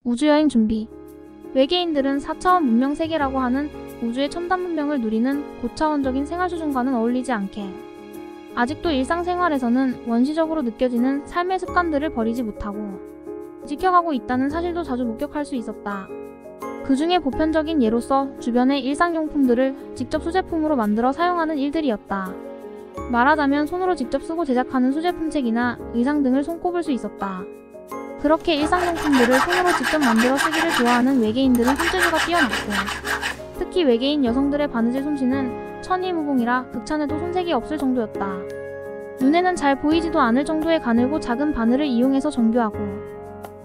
우주여행 준비. 외계인들은 4차원 문명 세계라고 하는 우주의 첨단 문명을 누리는 고차원적인 생활 수준과는 어울리지 않게 아직도 일상생활에서는 원시적으로 느껴지는 삶의 습관들을 버리지 못하고 지켜가고 있다는 사실도 자주 목격할 수 있었다. 그 중에 보편적인 예로서 주변의 일상용품들을 직접 수제품으로 만들어 사용하는 일들이었다. 말하자면 손으로 직접 쓰고 제작하는 수제품책이나 의상 등을 손꼽을 수 있었다. 그렇게 일상용품들을 손으로 직접 만들어 쓰기를 좋아하는 외계인들은 손재주가 뛰어났고, 특히 외계인 여성들의 바느질 솜씨는 천이무봉이라 극찬해도 손색이 없을 정도였다. 눈에는 잘 보이지도 않을 정도의 가늘고 작은 바늘을 이용해서 정교하고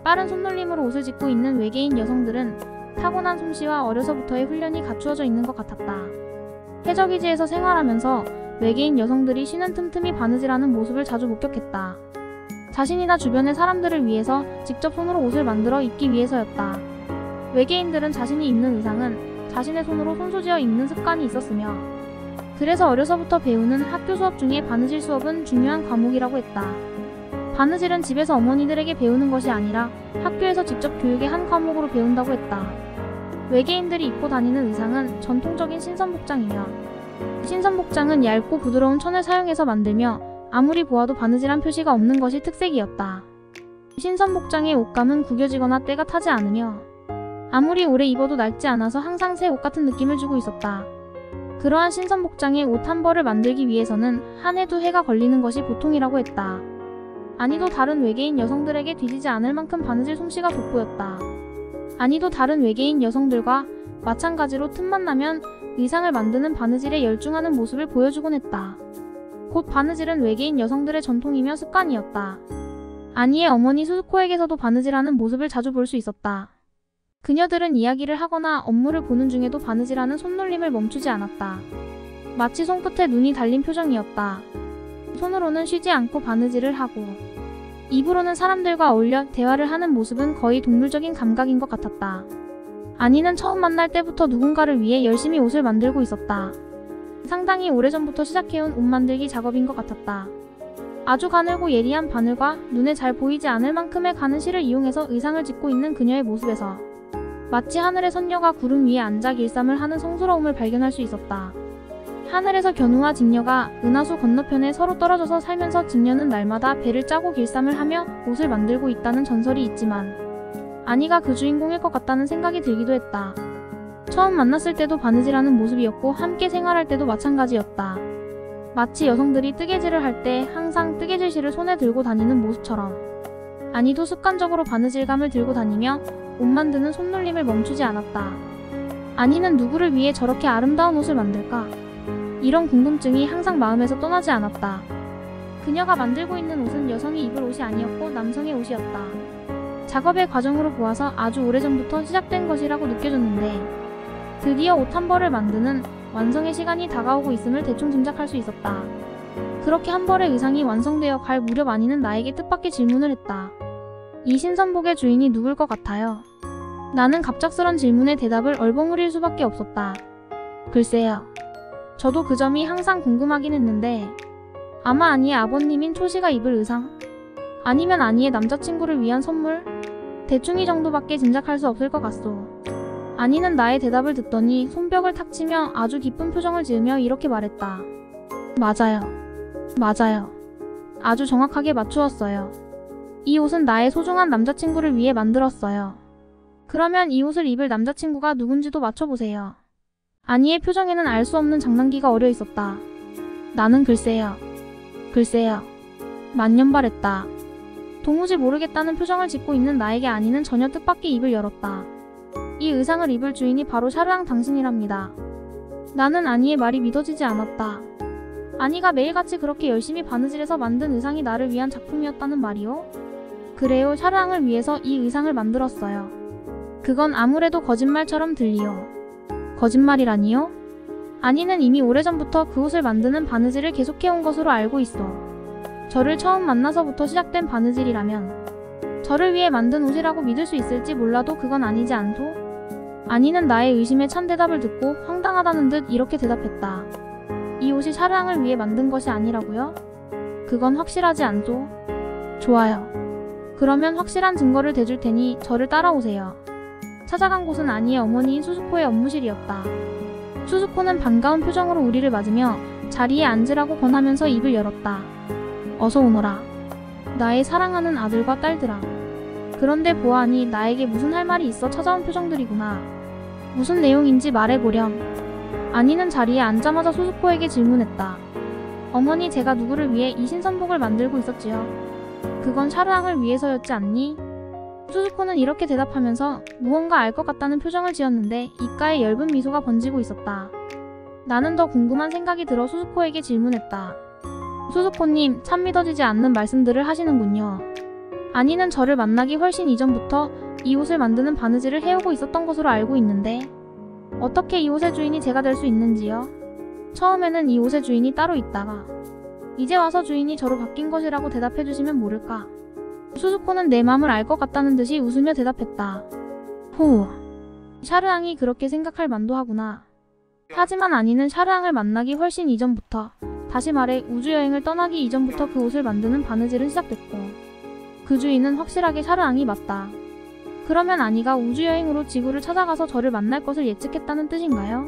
빠른 손놀림으로 옷을 짓고 있는 외계인 여성들은 타고난 솜씨와 어려서부터의 훈련이 갖추어져 있는 것 같았다. 해적이지에서 생활하면서 외계인 여성들이 쉬는 틈틈이 바느질하는 모습을 자주 목격했다. 자신이나 주변의 사람들을 위해서 직접 손으로 옷을 만들어 입기 위해서였다. 외계인들은 자신이 입는 의상은 자신의 손으로 손소지어 입는 습관이 있었으며, 그래서 어려서부터 배우는 학교 수업 중에 바느질 수업은 중요한 과목이라고 했다. 바느질은 집에서 어머니들에게 배우는 것이 아니라 학교에서 직접 교육의 한 과목으로 배운다고 했다. 외계인들이 입고 다니는 의상은 전통적인 신선복장이며, 신선복장은 얇고 부드러운 천을 사용해서 만들며 아무리 보아도 바느질한 표시가 없는 것이 특색이었다. 신선복장의 옷감은 구겨지거나 때가 타지 않으며 아무리 오래 입어도 낡지 않아서 항상 새 옷 같은 느낌을 주고 있었다. 그러한 신선복장의 옷 한 벌을 만들기 위해서는 한 해도 해가 걸리는 것이 보통이라고 했다. 아니도 다른 외계인 여성들에게 뒤지지 않을 만큼 바느질 솜씨가 돋보였다. 아니도 다른 외계인 여성들과 마찬가지로 틈만 나면 의상을 만드는 바느질에 열중하는 모습을 보여주곤 했다. 곧 바느질은 외계인 여성들의 전통이며 습관이었다. 아니의 어머니 수즈코에게서도 바느질하는 모습을 자주 볼 수 있었다. 그녀들은 이야기를 하거나 업무를 보는 중에도 바느질하는 손놀림을 멈추지 않았다. 마치 손끝에 눈이 달린 표정이었다. 손으로는 쉬지 않고 바느질을 하고 입으로는 사람들과 어울려 대화를 하는 모습은 거의 동물적인 감각인 것 같았다. 아니는 처음 만날 때부터 누군가를 위해 열심히 옷을 만들고 있었다. 상당히 오래전부터 시작해온 옷 만들기 작업인 것 같았다. 아주 가늘고 예리한 바늘과 눈에 잘 보이지 않을 만큼의 가는 실을 이용해서 의상을 짓고 있는 그녀의 모습에서 마치 하늘의 선녀가 구름 위에 앉아 길쌈을 하는 성스러움을 발견할 수 있었다. 하늘에서 견우와 직녀가 은하수 건너편에 서로 떨어져서 살면서 직녀는 날마다 배를 짜고 길쌈을 하며 옷을 만들고 있다는 전설이 있지만, 아니가 그 주인공일 것 같다는 생각이 들기도 했다. 처음 만났을 때도 바느질하는 모습이었고 함께 생활할 때도 마찬가지였다. 마치 여성들이 뜨개질을 할 때 항상 뜨개질 실을 손에 들고 다니는 모습처럼 아니도 습관적으로 바느질감을 들고 다니며 옷 만드는 손놀림을 멈추지 않았다. 아니는 누구를 위해 저렇게 아름다운 옷을 만들까? 이런 궁금증이 항상 마음에서 떠나지 않았다. 그녀가 만들고 있는 옷은 여성이 입을 옷이 아니었고 남성의 옷이었다. 작업의 과정으로 보아서 아주 오래전부터 시작된 것이라고 느껴졌는데, 드디어 옷 한 벌을 만드는 완성의 시간이 다가오고 있음을 대충 짐작할 수 있었다. 그렇게 한 벌의 의상이 완성되어 갈 무렵 아니는 나에게 뜻밖의 질문을 했다. 이 신선복의 주인이 누굴 것 같아요? 나는 갑작스런 질문에 대답을 얼버무릴 수밖에 없었다. 글쎄요. 저도 그 점이 항상 궁금하긴 했는데, 아마 아니의 아버님인 초시가 입을 의상? 아니면 아니의 남자친구를 위한 선물? 대충 이 정도밖에 짐작할 수 없을 것 같소. 아니는 나의 대답을 듣더니 손뼉을 탁 치며 아주 기쁜 표정을 지으며 이렇게 말했다. 맞아요. 맞아요. 아주 정확하게 맞추었어요. 이 옷은 나의 소중한 남자친구를 위해 만들었어요. 그러면 이 옷을 입을 남자친구가 누군지도 맞춰보세요. 아니의 표정에는 알 수 없는 장난기가 어려 있었다. 나는 글쎄요. 글쎄요. 만년발했다. 도무지 모르겠다는 표정을 짓고 있는 나에게 아니는 전혀 뜻밖의 입을 열었다. 이 의상을 입을 주인이 바로 샤르앙 당신이랍니다. 나는 아니의 말이 믿어지지 않았다. 아니가 매일같이 그렇게 열심히 바느질해서 만든 의상이 나를 위한 작품이었다는 말이요? 그래요, 샤르앙을 위해서 이 의상을 만들었어요. 그건 아무래도 거짓말처럼 들리요. 거짓말이라니요? 아니는 이미 오래전부터 그 옷을 만드는 바느질을 계속해온 것으로 알고 있어. 저를 처음 만나서부터 시작된 바느질이라면 저를 위해 만든 옷이라고 믿을 수 있을지 몰라도 그건 아니지 않소? 아니는 나의 의심에 찬 대답을 듣고 황당하다는 듯 이렇게 대답했다. 이 옷이 샤르앙을 위해 만든 것이 아니라고요? 그건 확실하지 않소? 좋아요. 그러면 확실한 증거를 대줄 테니 저를 따라오세요. 찾아간 곳은 아니의 어머니인 수수코의 업무실이었다. 수수코는 반가운 표정으로 우리를 맞으며 자리에 앉으라고 권하면서 입을 열었다. 어서 오너라. 나의 사랑하는 아들과 딸들아. 그런데 보아하니 나에게 무슨 할 말이 있어 찾아온 표정들이구나. 무슨 내용인지 말해보렴. 아니는 자리에 앉자마자 수수코에게 질문했다. 어머니, 제가 누구를 위해 이 신선복을 만들고 있었지요. 그건 샤르앙을 위해서였지 않니? 수수코는 이렇게 대답하면서 무언가 알 것 같다는 표정을 지었는데 입가에 엷은 미소가 번지고 있었다. 나는 더 궁금한 생각이 들어 수수코에게 질문했다. 수수코님, 참 믿어지지 않는 말씀들을 하시는군요. 아니는 저를 만나기 훨씬 이전부터 이 옷을 만드는 바느질을 해오고 있었던 것으로 알고 있는데 어떻게 이 옷의 주인이 제가 될 수 있는지요? 처음에는 이 옷의 주인이 따로 있다가 이제 와서 주인이 저로 바뀐 것이라고 대답해주시면 모를까. 수수코는 내 맘을 알 것 같다는 듯이 웃으며 대답했다. 후, 샤르앙이 그렇게 생각할 만도 하구나. 하지만 아니는 샤르앙을 만나기 훨씬 이전부터, 다시 말해 우주여행을 떠나기 이전부터 그 옷을 만드는 바느질은 시작됐고 그 주인은 확실하게 샤르앙이 맞다. 그러면 아니가 우주여행으로 지구를 찾아가서 저를 만날 것을 예측했다는 뜻인가요?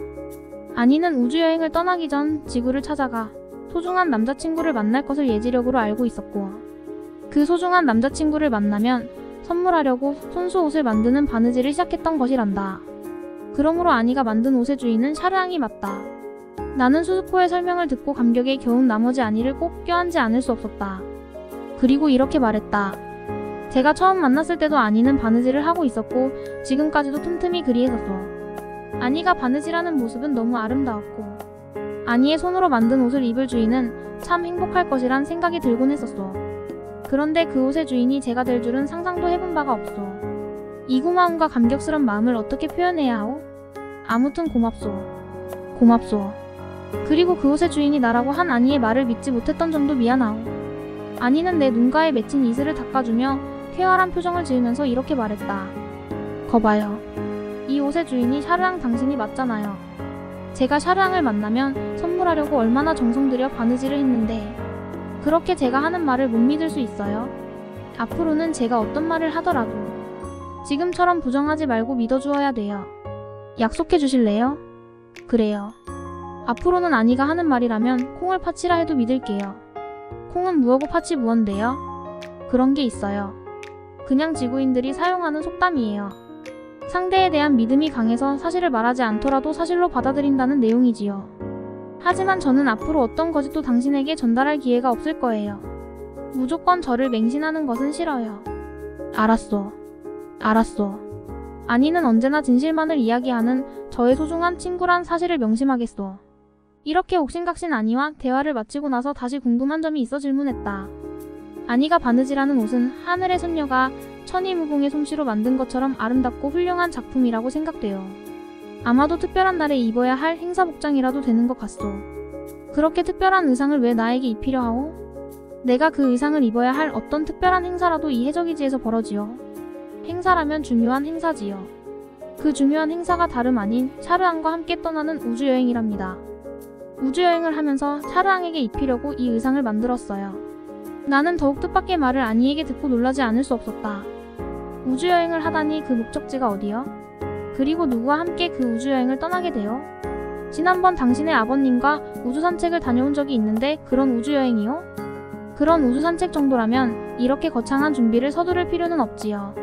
아니는 우주여행을 떠나기 전 지구를 찾아가 소중한 남자친구를 만날 것을 예지력으로 알고 있었고 그 소중한 남자친구를 만나면 선물하려고 손수 옷을 만드는 바느질을 시작했던 것이란다. 그러므로 아니가 만든 옷의 주인은 샤르앙이 맞다. 나는 수수코의 설명을 듣고 감격에 겨운 나머지 아니를 꼭 껴안지 않을 수 없었다. 그리고 이렇게 말했다. 제가 처음 만났을 때도 아니는 바느질을 하고 있었고 지금까지도 틈틈이 그리했었어. 아니가 바느질하는 모습은 너무 아름다웠고 아니의 손으로 만든 옷을 입을 주인은 참 행복할 것이란 생각이 들곤 했었어. 그런데 그 옷의 주인이 제가 될 줄은 상상도 해본 바가 없어. 이 고마움과 감격스런 마음을 어떻게 표현해야 하오? 아무튼 고맙소. 고맙소. 그리고 그 옷의 주인이 나라고 한 아니의 말을 믿지 못했던 점도 미안하오. 아니는 내 눈가에 맺힌 이슬을 닦아주며 쾌활한 표정을 지으면서 이렇게 말했다. 거봐요. 이 옷의 주인이 샤르앙 당신이 맞잖아요. 제가 샤르앙을 만나면 선물하려고 얼마나 정성 들여 바느질을 했는데 그렇게 제가 하는 말을 못 믿을 수 있어요? 앞으로는 제가 어떤 말을 하더라도 지금처럼 부정하지 말고 믿어주어야 돼요. 약속해 주실래요? 그래요. 앞으로는 아니가 하는 말이라면 콩을 파치라 해도 믿을게요. 콩은 무어고 파치 무언데요? 그런 게 있어요. 그냥 지구인들이 사용하는 속담이에요. 상대에 대한 믿음이 강해서 사실을 말하지 않더라도 사실로 받아들인다는 내용이지요. 하지만 저는 앞으로 어떤 거짓도 당신에게 전달할 기회가 없을 거예요. 무조건 저를 맹신하는 것은 싫어요. 알았어. 알았어. 아니는 언제나 진실만을 이야기하는 저의 소중한 친구란 사실을 명심하겠소. 이렇게 옥신각신 아니와 대화를 마치고 나서 다시 궁금한 점이 있어 질문했다. 아니가 바느질하는 옷은 하늘의 손녀가 천이무공의 솜씨로 만든 것처럼 아름답고 훌륭한 작품이라고 생각돼요. 아마도 특별한 날에 입어야 할 행사 복장이라도 되는 것 같소. 그렇게 특별한 의상을 왜 나에게 입히려 하오? 내가 그 의상을 입어야 할 어떤 특별한 행사라도 이 해적이지에서 벌어지요. 행사라면 중요한 행사지요. 그 중요한 행사가 다름 아닌 샤르앙과 함께 떠나는 우주여행이랍니다. 우주여행을 하면서 샤르앙에게 입히려고 이 의상을 만들었어요. 나는 더욱 뜻밖의 말을 아니에게 듣고 놀라지 않을 수 없었다. 우주여행을 하다니 그 목적지가 어디요? 그리고 누구와 함께 그 우주여행을 떠나게 돼요? 지난번 당신의 아버님과 우주산책을 다녀온 적이 있는데 그런 우주여행이요? 그런 우주산책 정도라면 이렇게 거창한 준비를 서두를 필요는 없지요.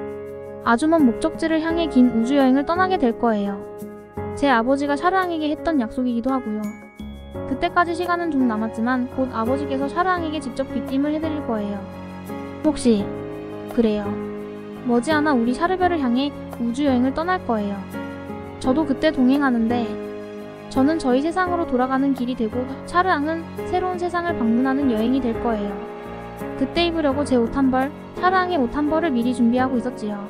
아주 먼 목적지를 향해 긴 우주여행을 떠나게 될 거예요. 제 아버지가 샤르앙에게 했던 약속이기도 하고요. 그때까지 시간은 좀 남았지만 곧 아버지께서 샤르앙에게 직접 귀띔을 해드릴 거예요. 혹시 그래요. 머지않아 우리 샤르별을 향해 우주여행을 떠날 거예요. 저도 그때 동행하는데 저는 저희 세상으로 돌아가는 길이 되고 샤르앙은 새로운 세상을 방문하는 여행이 될 거예요. 그때 입으려고 제 옷 한 벌, 샤르앙의 옷 한 벌을 미리 준비하고 있었지요.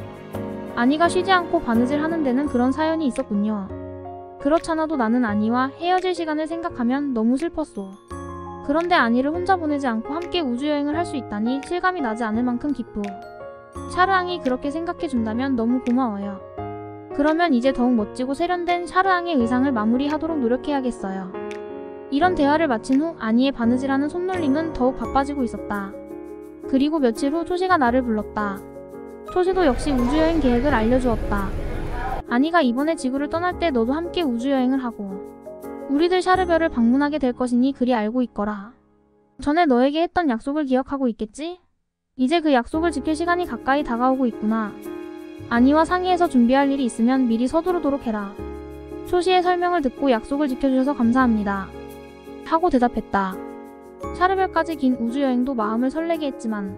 아니가 쉬지 않고 바느질 하는 데는 그런 사연이 있었군요. 그렇잖아도 나는 아니와 헤어질 시간을 생각하면 너무 슬펐소. 그런데 아니를 혼자 보내지 않고 함께 우주여행을 할 수 있다니 실감이 나지 않을 만큼 기쁘오. 샤르앙이 그렇게 생각해준다면 너무 고마워요. 그러면 이제 더욱 멋지고 세련된 샤르앙의 의상을 마무리하도록 노력해야겠어요. 이런 대화를 마친 후 아니의 바느질하는 손놀림은 더욱 바빠지고 있었다. 그리고 며칠 후 토시가 나를 불렀다. 초시도 역시 우주여행 계획을 알려주었다. 아니가 이번에 지구를 떠날 때 너도 함께 우주여행을 하고 우리들 샤르별을 방문하게 될 것이니 그리 알고 있거라. 전에 너에게 했던 약속을 기억하고 있겠지? 이제 그 약속을 지킬 시간이 가까이 다가오고 있구나. 아니와 상의해서 준비할 일이 있으면 미리 서두르도록 해라. 초시의 설명을 듣고 약속을 지켜주셔서 감사합니다. 하고 대답했다. 샤르별까지 긴 우주여행도 마음을 설레게 했지만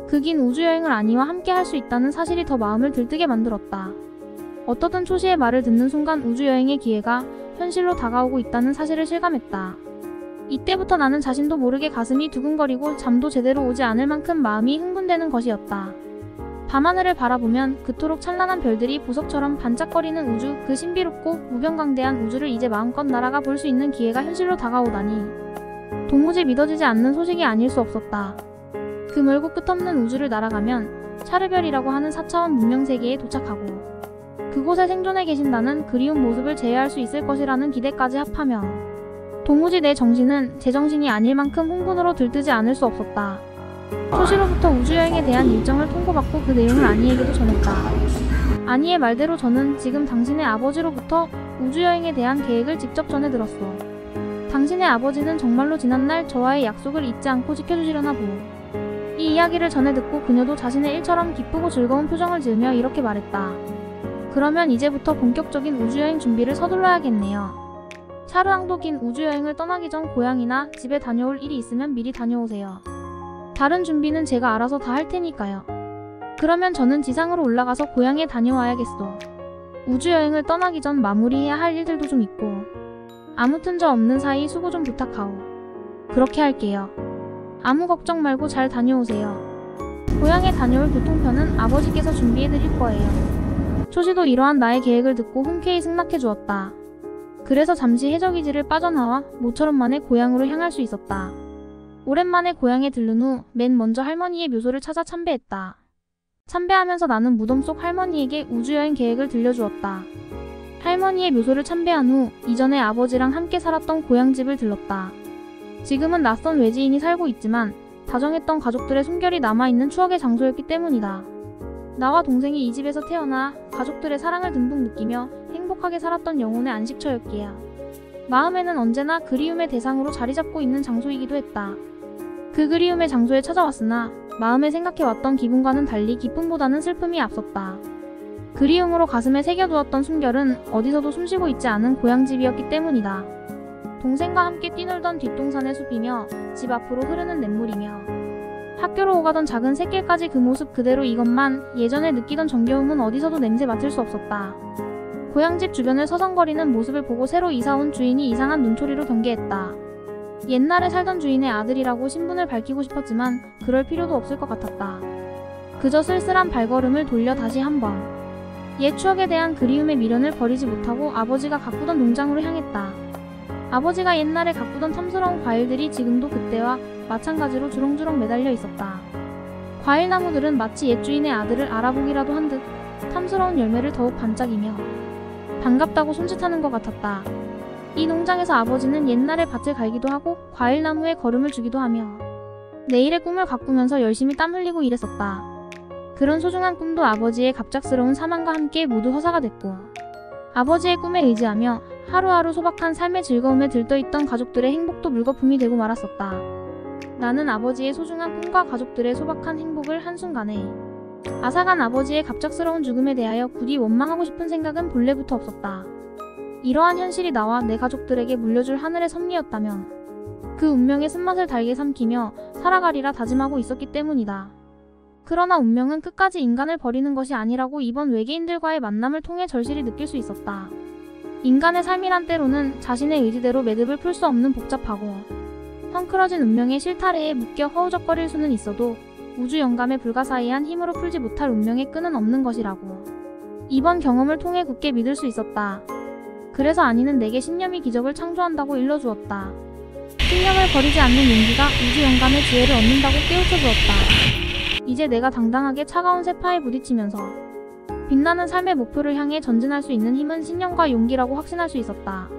그 긴 우주여행을 아니와 함께 할 수 있다는 사실이 더 마음을 들뜨게 만들었다. 어떠든 초시의 말을 듣는 순간 우주여행의 기회가 현실로 다가오고 있다는 사실을 실감했다. 이때부터 나는 자신도 모르게 가슴이 두근거리고 잠도 제대로 오지 않을 만큼 마음이 흥분되는 것이었다. 밤하늘을 바라보면 그토록 찬란한 별들이 보석처럼 반짝거리는 우주, 그 신비롭고 무병강대한 우주를 이제 마음껏 날아가 볼 수 있는 기회가 현실로 다가오다니 도무지 믿어지지 않는 소식이 아닐 수 없었다. 그 멀고 끝없는 우주를 날아가면 샤르별이라고 하는 4차원 문명세계에 도착하고 그곳에 생존해 계신다는 그리운 모습을 재해할 수 있을 것이라는 기대까지 합하면 도무지 내 정신은 제정신이 아닐 만큼 흥분으로 들뜨지 않을 수 없었다. 초시로부터 우주여행에 대한 일정을 통보받고 그 내용을 아니에게도 전했다. 아니의 말대로 저는 지금 당신의 아버지로부터 우주여행에 대한 계획을 직접 전해 들었어. 당신의 아버지는 정말로 지난날 저와의 약속을 잊지 않고 지켜주시려나 보. 이 이야기를 전해 듣고 그녀도 자신의 일처럼 기쁘고 즐거운 표정을 지으며 이렇게 말했다. 그러면 이제부터 본격적인 우주여행 준비를 서둘러야겠네요. 샤르앙도 긴 우주여행을 떠나기 전 고향이나 집에 다녀올 일이 있으면 미리 다녀오세요. 다른 준비는 제가 알아서 다 할 테니까요. 그러면 저는 지상으로 올라가서 고향에 다녀와야겠어. 우주여행을 떠나기 전 마무리해야 할 일들도 좀 있고. 아무튼 저 없는 사이 수고 좀 부탁하오. 그렇게 할게요. 아무 걱정 말고 잘 다녀오세요. 고향에 다녀올 교통편은 아버지께서 준비해드릴 거예요. 초시도 이러한 나의 계획을 듣고 흔쾌히 승낙해 주었다. 그래서 잠시 해적이지를 빠져나와 모처럼 만에 고향으로 향할 수 있었다. 오랜만에 고향에 들른 후 맨 먼저 할머니의 묘소를 찾아 참배했다. 참배하면서 나는 무덤 속 할머니에게 우주여행 계획을 들려주었다. 할머니의 묘소를 참배한 후 이전에 아버지랑 함께 살았던 고향집을 들렀다. 지금은 낯선 외지인이 살고 있지만 다정했던 가족들의 숨결이 남아있는 추억의 장소였기 때문이다. 나와 동생이 이 집에서 태어나 가족들의 사랑을 듬뿍 느끼며 행복하게 살았던 영혼의 안식처였기야. 마음에는 언제나 그리움의 대상으로 자리잡고 있는 장소이기도 했다. 그 그리움의 장소에 찾아왔으나 마음에 생각해왔던 기분과는 달리 기쁨보다는 슬픔이 앞섰다. 그리움으로 가슴에 새겨두었던 숨결은 어디서도 숨쉬고 있지 않은 고향집이었기 때문이다. 동생과 함께 뛰놀던 뒷동산의 숲이며 집 앞으로 흐르는 냇물이며 학교로 오가던 작은 샛길까지 그 모습 그대로 이것만 예전에 느끼던 정겨움은 어디서도 냄새 맡을 수 없었다. 고향집 주변을 서성거리는 모습을 보고 새로 이사온 주인이 이상한 눈초리로 경계했다. 옛날에 살던 주인의 아들이라고 신분을 밝히고 싶었지만 그럴 필요도 없을 것 같았다. 그저 쓸쓸한 발걸음을 돌려 다시 한번 옛 추억에 대한 그리움의 미련을 버리지 못하고 아버지가 가꾸던 농장으로 향했다. 아버지가 옛날에 가꾸던 탐스러운 과일들이 지금도 그때와 마찬가지로 주렁주렁 매달려 있었다. 과일나무들은 마치 옛 주인의 아들을 알아보기라도 한 듯 탐스러운 열매를 더욱 반짝이며 반갑다고 손짓하는 것 같았다. 이 농장에서 아버지는 옛날에 밭을 갈기도 하고 과일나무에 거름을 주기도 하며 내일의 꿈을 가꾸면서 열심히 땀 흘리고 일했었다. 그런 소중한 꿈도 아버지의 갑작스러운 사망과 함께 모두 허사가 됐고 아버지의 꿈에 의지하며 하루하루 소박한 삶의 즐거움에 들떠있던 가족들의 행복도 물거품이 되고 말았었다. 나는 아버지의 소중한 꿈과 가족들의 소박한 행복을 한순간에 앗아간 아버지의 갑작스러운 죽음에 대하여 부디 원망하고 싶은 생각은 본래부터 없었다. 이러한 현실이 나와 내 가족들에게 물려줄 하늘의 섭리였다면 그 운명의 쓴맛을 달게 삼키며 살아가리라 다짐하고 있었기 때문이다. 그러나 운명은 끝까지 인간을 버리는 것이 아니라고 이번 외계인들과의 만남을 통해 절실히 느낄 수 있었다. 인간의 삶이란 때로는 자신의 의지대로 매듭을 풀 수 없는 복잡하고 헝클어진 운명의 실타래에 묶여 허우적거릴 수는 있어도 우주 영감의 불가사의한 힘으로 풀지 못할 운명의 끈은 없는 것이라고 이번 경험을 통해 굳게 믿을 수 있었다. 그래서 아니는 내게 신념이 기적을 창조한다고 일러주었다. 신념을 버리지 않는 용기가 우주 영감의 지혜를 얻는다고 깨우쳐주었다. 이제 내가 당당하게 차가운 세파에 부딪히면서 빛나는 삶의 목표를 향해 전진할 수 있는 힘은 신념과 용기라고 확신할 수 있었다.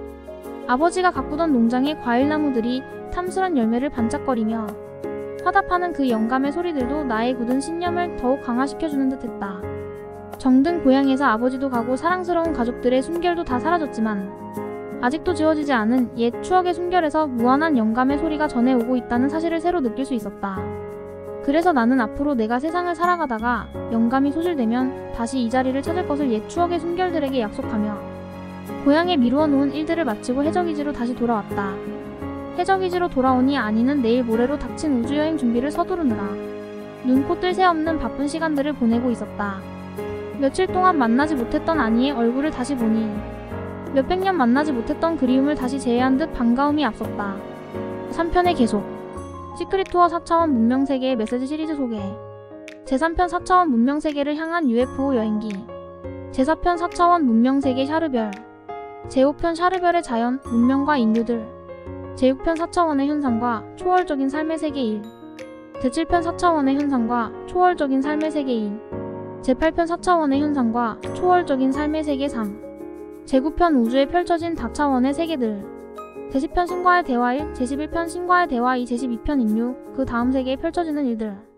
아버지가 가꾸던 농장의 과일나무들이 탐스런 열매를 반짝거리며 화답하는 그 영감의 소리들도 나의 굳은 신념을 더욱 강화시켜주는 듯했다. 정든 고향에서 아버지도 가고 사랑스러운 가족들의 숨결도 다 사라졌지만 아직도 지워지지 않은 옛 추억의 숨결에서 무한한 영감의 소리가 전해오고 있다는 사실을 새로 느낄 수 있었다. 그래서 나는 앞으로 내가 세상을 살아가다가 영감이 소실되면 다시 이 자리를 찾을 것을 옛 추억의 숨결들에게 약속하며 고향에 미루어 놓은 일들을 마치고 해적이지로 다시 돌아왔다. 해적이지로 돌아오니 아니는 내일 모레로 닥친 우주여행 준비를 서두르느라 눈코 뜰 새 없는 바쁜 시간들을 보내고 있었다. 며칠 동안 만나지 못했던 아니의 얼굴을 다시 보니 몇백 년 만나지 못했던 그리움을 다시 재회한 듯 반가움이 앞섰다. 3편의 계속. 시크릿 투어 4차원 문명세계의 메시지 시리즈 소개. 제3편 4차원 문명세계를 향한 UFO 여행기. 제4편 4차원 문명세계 샤르별. 제5편 샤르별의 자연, 문명과 인류들. 제6편 4차원의 현상과 초월적인 삶의 세계 1. 제7편 4차원의 현상과 초월적인 삶의 세계 2. 제8편 4차원의 현상과 초월적인 삶의 세계 3. 제9편 우주에 펼쳐진 다차원의 세계들. 제10편 신과의 대화 1, 제11편 신과의 대화 2, 제12편 인류, 그 다음 세계에 펼쳐지는 일들.